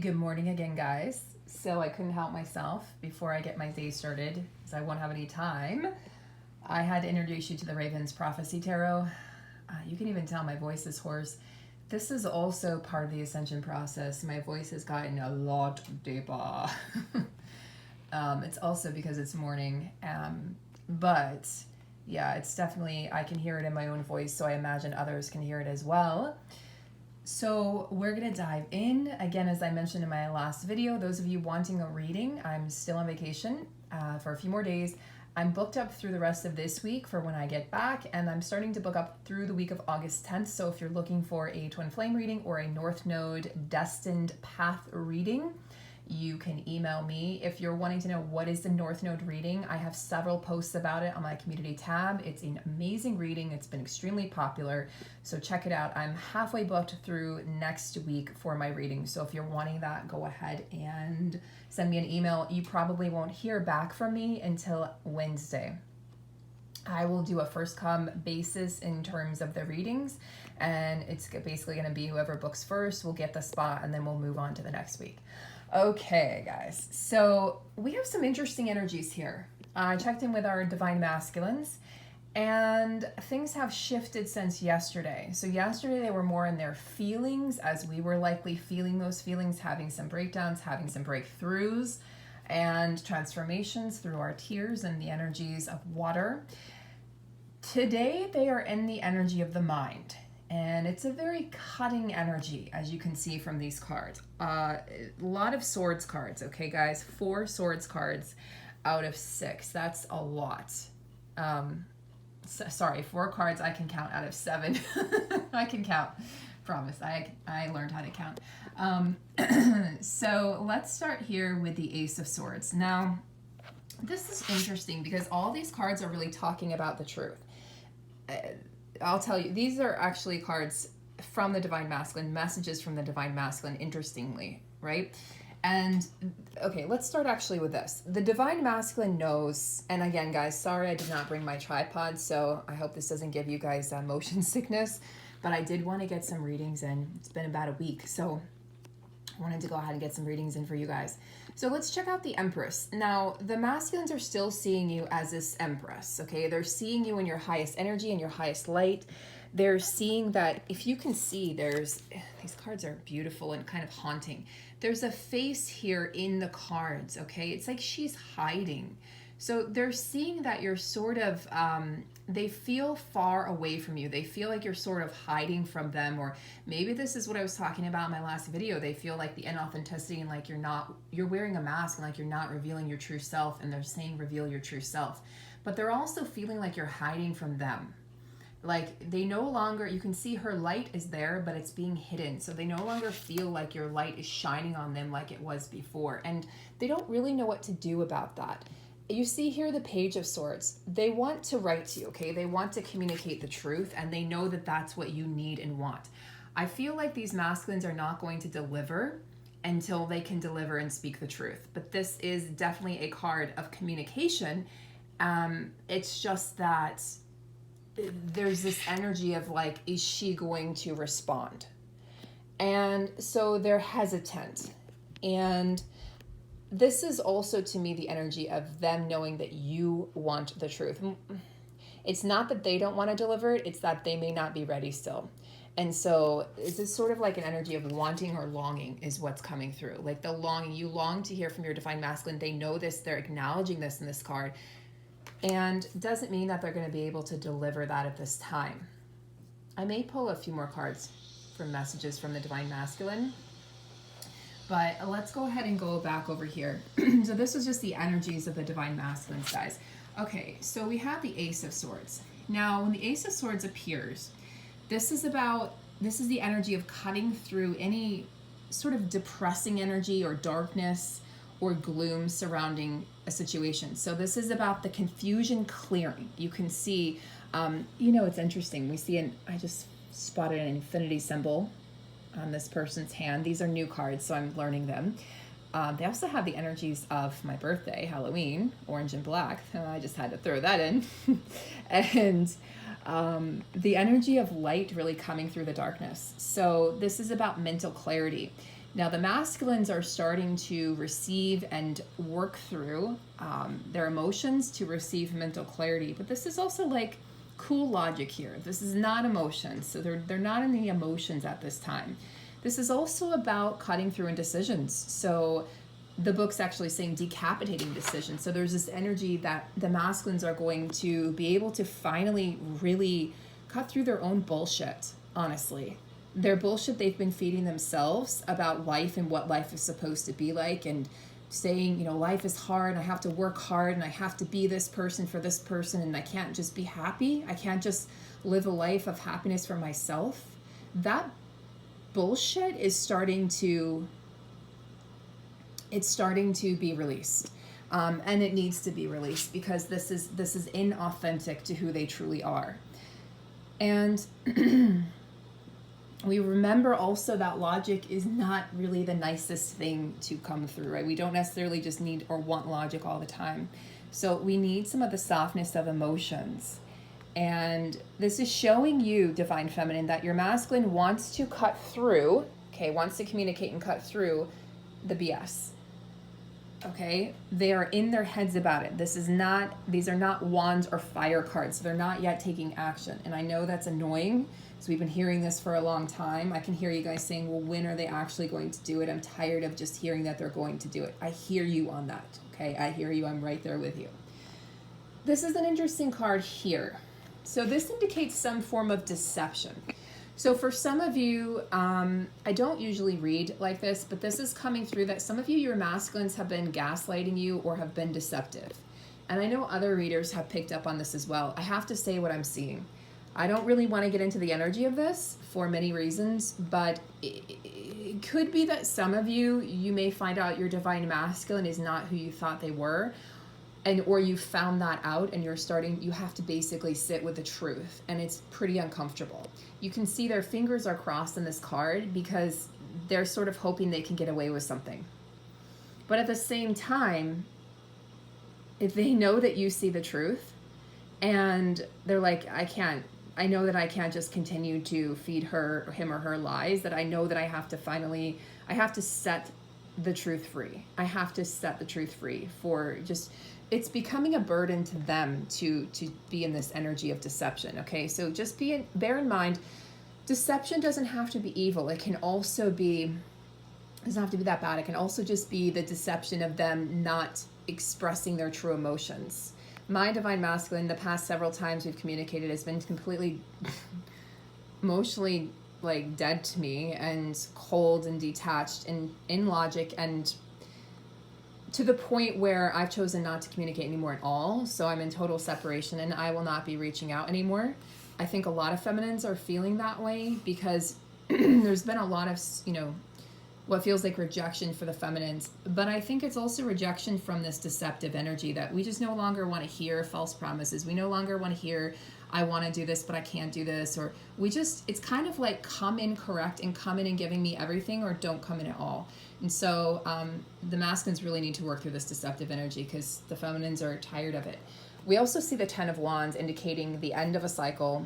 Good morning again, guys. So I couldn't help myself before I get my day started, because I won't have any time. I had to introduce you to the Ravens Prophecy Tarot. You can even tell my voice is hoarse. This is also part of the ascension process. My voice has gotten a lot deeper. It's also because it's morning. But yeah, it's definitely, I can hear it in my own voice, so I imagine others can hear it as well. So we're going to dive in. Again, as I mentioned in my last video, those of you wanting a reading, I'm still on vacation for a few more days. I'm booked up through the rest of this week for when I get back, and I'm starting to book up through the week of August 10th. So if you're looking for a twin flame reading or a North Node destined path reading, you can email me. If you're wanting to know what is the North Node reading, I have several posts about it on my community tab. It's an amazing reading. It's been extremely popular, so check it out. I'm halfway booked through next week for my reading, so if you're wanting that, go ahead and send me an email. You probably won't hear back from me until Wednesday. I will do a first come basis in terms of the readings, and it's basically going to be whoever books first will get the spot, and then we'll move on to the next week. Okay, guys, so we have some interesting energies here. I checked in with our divine masculines, and things have shifted since yesterday. So yesterday they were more in their feelings, as we were likely feeling those feelings, having some breakdowns, having some breakthroughs, and transformations through our tears and the energies of water. Today they are in the energy of the mind. And it's a very cutting energy, as you can see from these cards. A lot of swords cards, okay, guys? 4 swords cards out of 6. That's a lot. Sorry, 4 cards I can count out of 7. I can count. Promise. I learned how to count. So let's start here with the Ace of Swords. Now, this is interesting because all these cards are really talking about the truth. I'll tell you, these are actually cards from the Divine Masculine, messages from the Divine Masculine, interestingly, right? And, okay, let's start actually with this. The Divine Masculine knows, and again, guys, sorry I did not bring my tripod, so I hope this doesn't give you guys motion sickness, but I did want to get some readings in. It's been about a week, so I wanted to go ahead and get some readings in for you guys. So let's check out the Empress. Now, the masculines are still seeing you as this Empress, okay? They're seeing you in your highest energy and your highest light. They're seeing that, if you can see, these cards are beautiful and kind of haunting. There's a face here in the cards, okay? It's like she's hiding. So they're seeing that you're sort of, they feel far away from you. They feel like you're sort of hiding from them, or maybe this is what I was talking about in my last video. They feel like the inauthenticity and like you're wearing a mask and like you're not revealing your true self, and they're saying reveal your true self. But they're also feeling like you're hiding from them. Like they no longer, you can see her light is there, but it's being hidden. So they no longer feel like your light is shining on them like it was before. And they don't really know what to do about that. You see here the Page of Swords. They want to write to you, okay? They want to communicate the truth, and they know that that's what you need and want. I feel like these masculines are not going to deliver until they can deliver and speak the truth. But this is definitely a card of communication. It's just that there's this energy of like, is she going to respond? And so they're hesitant. And this is also, to me, the energy of them knowing that you want the truth. It's not that they don't want to deliver it, it's that they may not be ready still. And so this is sort of like an energy of wanting or longing is what's coming through. Like the longing, you long to hear from your Divine Masculine. They know this, they're acknowledging this in this card. And doesn't mean that they're going to be able to deliver that at this time. I may pull a few more cards from messages from the Divine Masculine. But let's go ahead and go back over here. So this is just the energies of the Divine Masculines, guys. Okay, so we have the Ace of Swords. Now, when the Ace of Swords appears, this is the energy of cutting through any sort of depressing energy or darkness or gloom surrounding a situation. So this is about the confusion clearing. You can see, it's interesting. We see I just spotted an infinity symbol on this person's hand. These are new cards, so I'm learning them. They also have the energies of my birthday, Halloween, orange and black. I just had to throw that in. And the energy of light really coming through the darkness. So this is about mental clarity. Now the masculines are starting to receive and work through their emotions to receive mental clarity. But this is also like cool logic here. This is not emotions. So they're not in the emotions at this time. This is also about cutting through indecisions. So the book's actually saying decapitating decisions. So there's this energy that the masculines are going to be able to finally really cut through their own bullshit, honestly. Their bullshit they've been feeding themselves about life and what life is supposed to be like, and saying, you know, life is hard, I have to work hard, and I have to be this person for this person, and I can't just be happy. I can't just live a life of happiness for myself. That bullshit is starting to be released. And it needs to be released because this is inauthentic to who they truly are. And we remember also that logic is not really the nicest thing to come through, right? We don't necessarily just need or want logic all the time. So we need some of the softness of emotions. And this is showing you, Divine Feminine, that your masculine wants to cut through, okay, wants to communicate and cut through the BS. Okay, they are in their heads about it. These are not wands or fire cards. So they're not yet taking action. And I know that's annoying. So we've been hearing this for a long time. I can hear you guys saying, well, when are they actually going to do it? I'm tired of just hearing that they're going to do it. I hear you on that. Okay, I hear you. I'm right there with you. This is an interesting card here. So this indicates some form of deception. So for some of you, I don't usually read like this, but this is coming through that some of you, your masculines have been gaslighting you or have been deceptive. And I know other readers have picked up on this as well. I have to say what I'm seeing. I don't really want to get into the energy of this for many reasons, but it could be that some of you, you may find out your divine masculine is not who you thought they were. Or you found that out and you have to basically sit with the truth, and it's pretty uncomfortable. You can see their fingers are crossed in this card because they're sort of hoping they can get away with something. But at the same time, if they know that you see the truth and they're like, I know that I can't just continue to feed him or her lies, that I know that I have to set the truth free. I have to set the truth free it's becoming a burden to them to be in this energy of deception. Okay, so just bear in mind, deception doesn't have to be evil. It doesn't have to be that bad. It can also just be the deception of them not expressing their true emotions. My divine masculine, the past several times we've communicated, has been completely emotionally like dead to me and cold and detached and in logic, and to the point where I've chosen not to communicate anymore at all. So I'm in total separation and I will not be reaching out anymore. I think a lot of feminines are feeling that way because there's been a lot of, what feels like rejection for the feminines. But I think it's also rejection from this deceptive energy that we just no longer want to hear false promises. We no longer want to hear, I want to do this, but I can't do this. Or it's kind of like come in correct and come in and giving me everything, or don't come in at all. And so the masculines really need to work through this deceptive energy because the feminines are tired of it. We also see the 10 of Wands indicating the end of a cycle,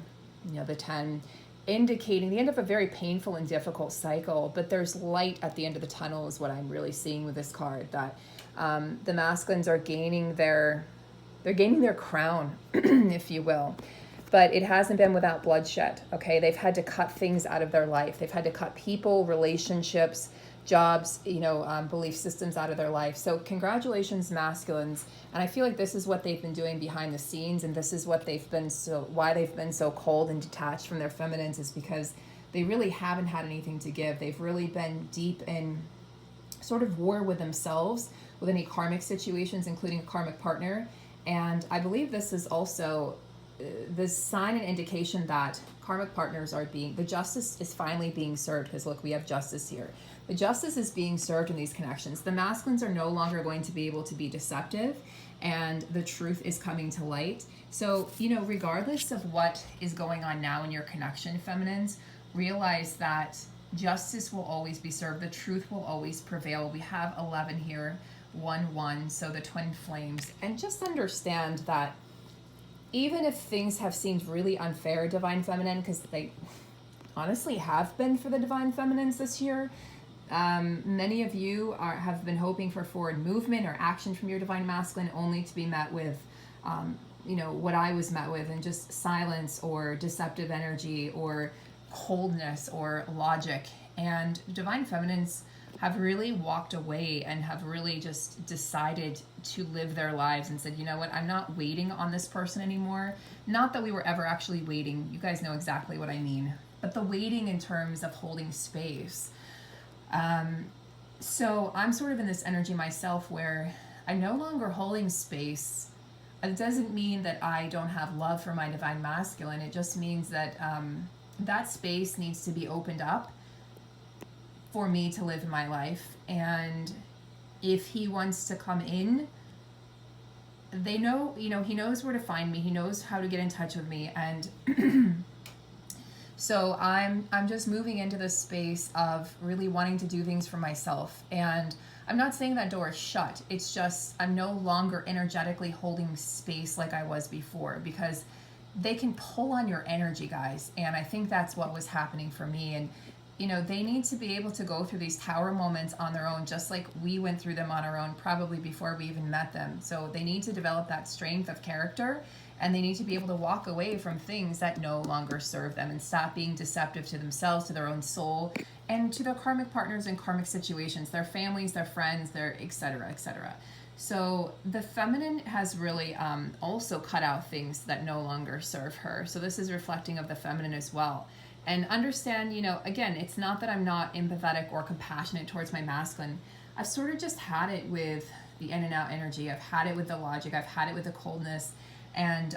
the 10 indicating the end of a very painful and difficult cycle, but there's light at the end of the tunnel is what I'm really seeing with this card, that the masculines are gaining their crown, if you will. But it hasn't been without bloodshed, okay? They've had to cut things out of their life. They've had to cut people, relationships, jobs, belief systems out of their life. So congratulations, masculines. And I feel like this is what they've been doing behind the scenes, and this is what why they've been so cold and detached from their feminines, is because they really haven't had anything to give. They've really been deep in sort of war with themselves, with any karmic situations, including a karmic partner. And I believe this is also this sign and indication that karmic partners the justice is finally being served, because look, we have justice here. The justice is being served in these connections. The masculines are no longer going to be able to be deceptive, and the truth is coming to light. So, regardless of what is going on now in your connection, feminines, realize that justice will always be served. The truth will always prevail. We have 11 here, 1-1, so the twin flames. And just understand that even if things have seemed really unfair, Divine Feminine, because they honestly have been for the Divine Feminines this year, Many of you have been hoping for forward movement or action from your divine masculine, only to be met with, what I was met with, and just silence or deceptive energy or coldness or logic. And divine feminines have really walked away and have really just decided to live their lives and said, you know what, I'm not waiting on this person anymore. Not that we were ever actually waiting. You guys know exactly what I mean. But the waiting in terms of holding space. So I'm sort of in this energy myself where I'm no longer holding space. It doesn't mean that I don't have love for my divine masculine. It just means that that space needs to be opened up for me to live my life. And if he wants to come in, they know, he knows where to find me. He knows how to get in touch with me. And so I'm just moving into this space of really wanting to do things for myself. And I'm not saying that door is shut. It's just I'm no longer energetically holding space like I was before, because they can pull on your energy, guys. And I think that's what was happening for me. And they need to be able to go through these tower moments on their own, just like we went through them on our own, probably before we even met them. So they need to develop that strength of character, and they need to be able to walk away from things that no longer serve them and stop being deceptive to themselves, to their own soul, and to their karmic partners and karmic situations, their families, their friends, their et cetera, et cetera. So the feminine has really also cut out things that no longer serve her. So this is reflecting of the feminine as well. And understand, again, it's not that I'm not empathetic or compassionate towards my masculine. I've sort of just had it with the in and out energy. I've had it with the logic. I've had it with the coldness. And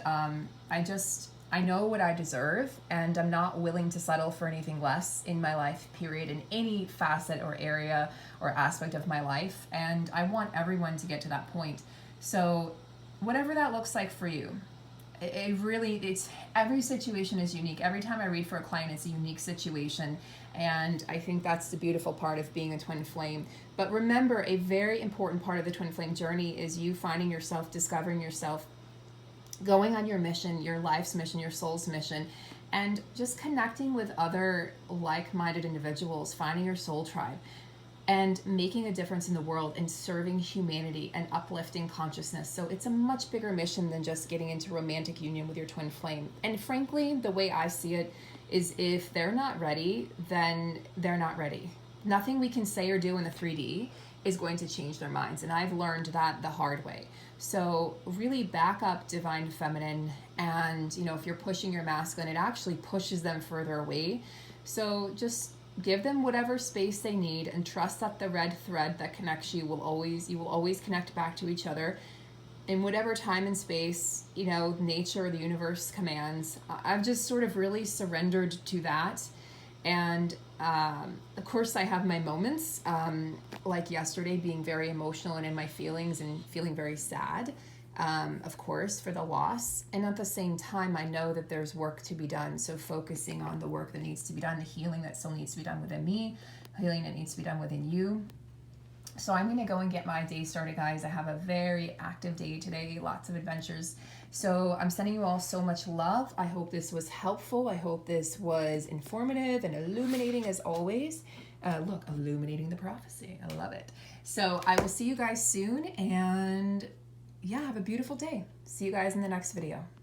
I know what I deserve, and I'm not willing to settle for anything less in my life, period, in any facet or area or aspect of my life. And I want everyone to get to that point. So whatever that looks like for you, it's every situation is unique. Every time I read for a client, it's a unique situation. And I think that's the beautiful part of being a twin flame. But remember, a very important part of the twin flame journey is you finding yourself, discovering yourself, going on your mission, your life's mission, your soul's mission, and just connecting with other like-minded individuals, finding your soul tribe, and making a difference in the world and serving humanity and uplifting consciousness. So it's a much bigger mission than just getting into romantic union with your twin flame. And frankly, the way I see it is if they're not ready, then they're not ready. Nothing we can say or do in the 3D is going to change their minds. And I've learned that the hard way. So really back up divine feminine. And, if you're pushing your masculine, it actually pushes them further away. So just give them whatever space they need, and trust that the red thread that connects you will always connect back to each other in whatever time and space, nature or the universe commands. I've just sort of really surrendered to that. And of course I have my moments, like yesterday being very emotional and in my feelings and feeling very sad, of course, for the loss. And at the same time, I know that there's work to be done. So focusing on the work that needs to be done, the healing that still needs to be done within me, healing that needs to be done within you. So I'm going to go and get my day started, guys. I have a very active day today, lots of adventures. So I'm sending you all so much love. I hope this was helpful. I hope this was informative and illuminating as always. Look, illuminating the prophecy. I love it. So I will see you guys soon, and yeah, have a beautiful day. See you guys in the next video.